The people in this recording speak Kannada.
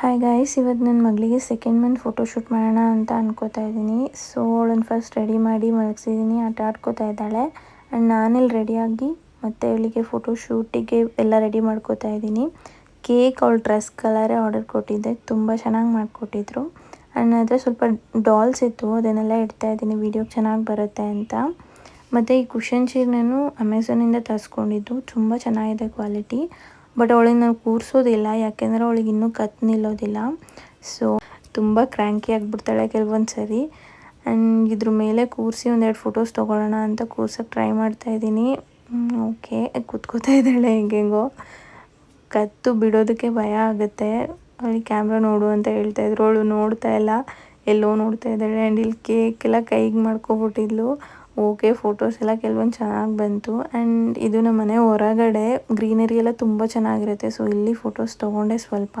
ಹಾಯ್ ಗಾಯ್ಸ್, ಇವತ್ತು ನನ್ನ ಮಗಳಿಗೆ ಸೆಕೆಂಡ್ ಮಂತ್ ಫೋಟೋಶೂಟ್ ಮಾಡೋಣ ಅಂತ ಅನ್ಕೋತಾ ಇದ್ದೀನಿ. ಸೊ ಅವಳನ್ನು ಫಸ್ಟ್ ರೆಡಿ ಮಾಡಿ ಮಲಗಿಸಿದ್ದೀನಿ, ಆಟ ಆಡ್ಕೋತಾ ಇದ್ದಾಳೆ. ಆ್ಯಂಡ್ ನಾನಿಲ್ಲಿ ರೆಡಿಯಾಗಿ ಮತ್ತು ಅವಳಿಗೆ ಫೋಟೋಶೂಟಿಗೆ ಎಲ್ಲ ರೆಡಿ ಮಾಡ್ಕೋತಾ ಇದ್ದೀನಿ. ಕೇಕ್ ಅವಳ ಡ್ರೆಸ್ ಕಲರೇ ಆರ್ಡರ್ ಕೊಟ್ಟಿದ್ದೆ, ತುಂಬ ಚೆನ್ನಾಗಿ ಮಾಡಿಕೊಟ್ಟಿದ್ರು. ಆ್ಯಂಡ್ ಆದರೆ ಸ್ವಲ್ಪ ಡಾಲ್ಸ್ ಇತ್ತು, ಅದನ್ನೆಲ್ಲ ಇಡ್ತಾ ಇದ್ದೀನಿ ವೀಡಿಯೋಗೆ ಚೆನ್ನಾಗಿ ಬರುತ್ತೆ ಅಂತ. ಮತ್ತು ಈ ಕುಷನ್ ಚೇರ್ ನಾನು ಅಮೆಝಾನಿಂದ ತರಿಸ್ಕೊಂಡಿದ್ದು, ತುಂಬ ಚೆನ್ನಾಗಿದೆ ಕ್ವಾಲಿಟಿ. ಬಟ್ ಅವಳಿಗೆ ನಾವು ಕೂರಿಸೋದಿಲ್ಲ, ಯಾಕೆಂದರೆ ಅವಳಿಗೆ ಇನ್ನೂ ಕತ್ತು ನಿಲ್ಲೋದಿಲ್ಲ. ಸೊ ತುಂಬ ಕ್ರ್ಯಾಂಕಿ ಆಗಿಬಿಡ್ತಾಳೆ ಕೆಲವೊಂದು ಸರಿ. ಆ್ಯಂಡ್ ಇದ್ರ ಮೇಲೆ ಕೂರಿಸಿ ಒಂದೆರಡು ಫೋಟೋಸ್ ತೊಗೊಳ್ಳೋಣ ಅಂತ ಕೂರ್ಸೋಕ್ಕೆ ಟ್ರೈ ಮಾಡ್ತಾಯಿದ್ದೀನಿ. ಓಕೆ, ಕೂತ್ಕೋತಾ ಇದ್ದಾಳೆ ಹೆಂಗೆಂಗೋ. ಕತ್ತು ಬಿಡೋದಕ್ಕೆ ಭಯ ಆಗುತ್ತೆ. ಅವಳಿಗೆ ಕ್ಯಾಮ್ರಾ ನೋಡು ಅಂತ ಹೇಳ್ತಾಯಿದ್ರು, ಅವಳು ನೋಡ್ತಾ ಇಲ್ಲ, ಎಲ್ಲೋ ನೋಡ್ತಾ ಇದ್ದಾಳೆ. ಆ್ಯಂಡ್ ಇಲ್ಲಿ ಕೇಕ್ ಎಲ್ಲ ಕೈಗೆ ಮಾಡ್ಕೊಬಿಟ್ಟಿದ್ಲು. ಓಕೆ, ಫೋಟೋಸ್ ಎಲ್ಲ ಕೆಲವೊಂದು ಚೆನ್ನಾಗಿ ಬಂತು. ಆ್ಯಂಡ್ ಇದು ನಮ್ಮ ಮನೆ ಹೊರಗಡೆ ಗ್ರೀನರಿ ಎಲ್ಲ ತುಂಬ ಚೆನ್ನಾಗಿರುತ್ತೆ. ಸೊ ಇಲ್ಲಿ ಫೋಟೋಸ್ ತೊಗೊಂಡೆ ಸ್ವಲ್ಪ.